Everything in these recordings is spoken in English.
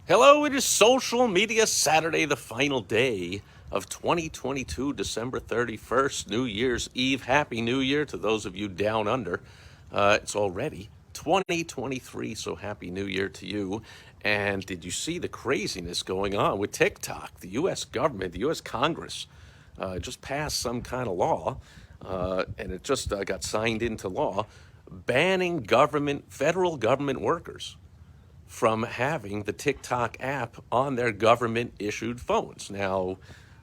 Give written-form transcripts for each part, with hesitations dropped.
Hello, it is Social Media Saturday, the final day of 2022, December 31st, New Year's Eve. Happy New Year to those of you down under. It's already 2023, so Happy New Year to you. And did you see the craziness going on with TikTok? The U.S. government, the U.S. Congress just passed some kind of law, and it just got signed into law, banning federal government workers from having the TikTok app on their government issued phones. Now,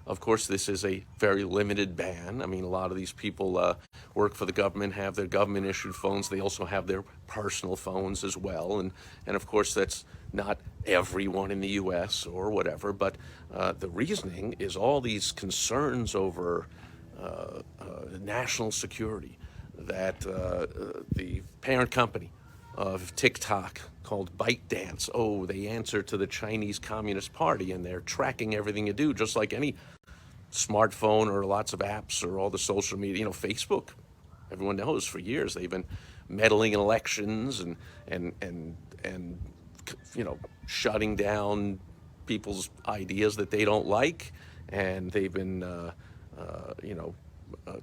of course, this is a very limited ban. I mean, a lot of these people work for the government, have their government issued phones. They also have their personal phones as well. And of course, that's not everyone in the US or whatever. But the reasoning is all these concerns over national security that the parent company of TikTok called ByteDance. Oh, they answer to the Chinese Communist Party and they're tracking everything you do, just like any smartphone or lots of apps or all the social media. Facebook, everyone knows for years they've been meddling in elections and shutting down people's ideas that they don't like, and they've been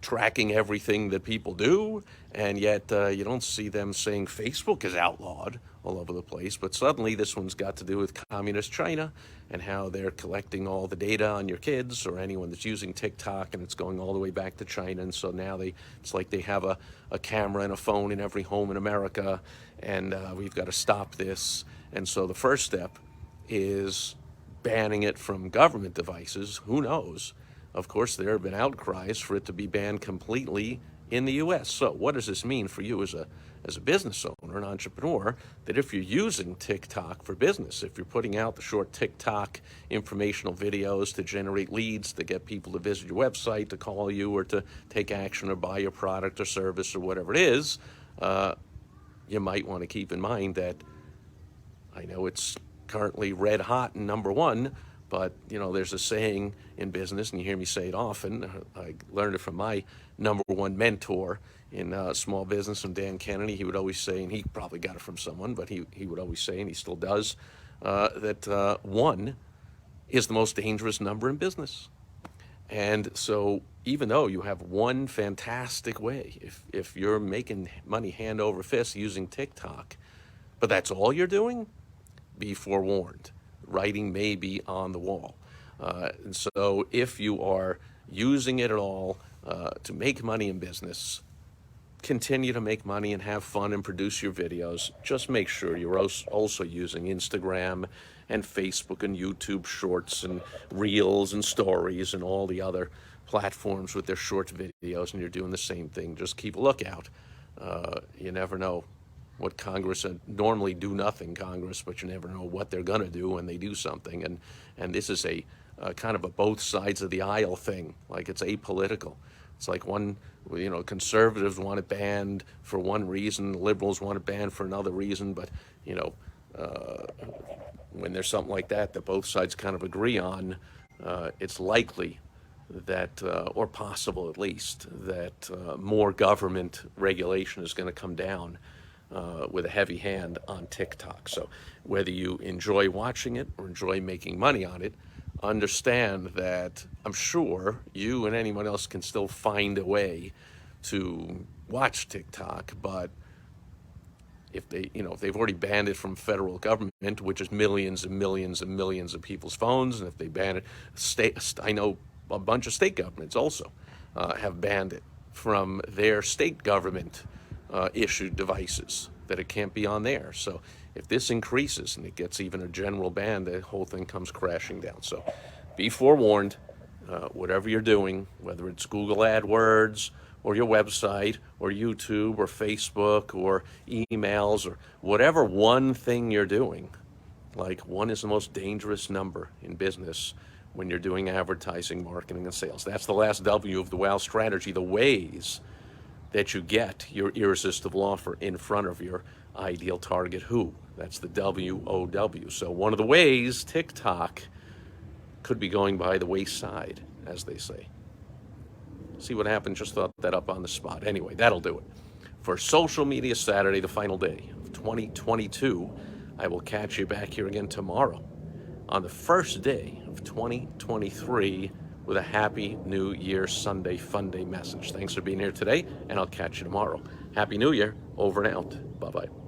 tracking everything that people do, and yet you don't see them saying Facebook is outlawed all over the place. But suddenly this one's got to do with communist China and how they're collecting all the data on your kids or anyone that's using TikTok, and it's going all the way back to China. And so now it's like they have a camera and a phone in every home in America, and we've got to stop this. And so the first step is banning it from government devices. Who knows? Of course, there have been outcries for it to be banned completely in the U.S. So what does this mean for you as a business owner, an entrepreneur, that if you're using TikTok for business, if you're putting out the short TikTok informational videos to generate leads, to get people to visit your website, to call you, or to take action or buy your product or service or whatever it is, you might want to keep in mind that I know it's currently red hot and number one, but there's a saying in business, and you hear me say it often. I learned it from my number one mentor in small business, and Dan Kennedy. He would always say, and he probably got it from someone, but he would always say, and he still does, that one is the most dangerous number in business. And so even though you have one fantastic way, if you're making money hand over fist using TikTok, but that's all you're doing, be forewarned. Writing may be on the wall. And so if you are using it at all to make money in business, continue to make money and have fun and produce your videos. Just make sure you're also using Instagram and Facebook and YouTube Shorts and Reels and Stories and all the other platforms with their short videos, and you're doing the same thing. Just keep a lookout. You never know what Congress, normally do nothing Congress, but you never know what they're going to do when they do something. And this is a kind of a both sides of the aisle thing, like it's apolitical. It's like conservatives want it banned for one reason, liberals want it banned for another reason, but when there's something like that both sides kind of agree on, it's likely that, or possible at least, that more government regulation is going to come down with a heavy hand on TikTok. So whether you enjoy watching it or enjoy making money on it, understand that I'm sure you and anyone else can still find a way to watch TikTok, but if they've already banned it from federal government, which is millions and millions and millions of people's phones, and if they ban it, I know a bunch of state governments also have banned it from their state government issued devices, that it can't be on there. So if this increases and it gets even a general ban, the whole thing comes crashing down. So be forewarned. Whatever you're doing, whether it's Google AdWords or your website or YouTube or Facebook or emails or whatever one thing you're doing, like one is the most dangerous number in business when you're doing advertising, marketing, and sales. That's the last W of the WOW strategy, the ways that you get your irresistible offer in front of your ideal target who. That's the WOW. So one of the ways, TikTok could be going by the wayside, as they say. See what happened? Just thought that up on the spot. Anyway, that'll do it. For Social Media Saturday, the final day of 2022, I will catch you back here again tomorrow on the first day of 2023 with a Happy New Year Sunday Fun Day message. Thanks for being here today, and I'll catch you tomorrow. Happy New Year, over and out. Bye-bye.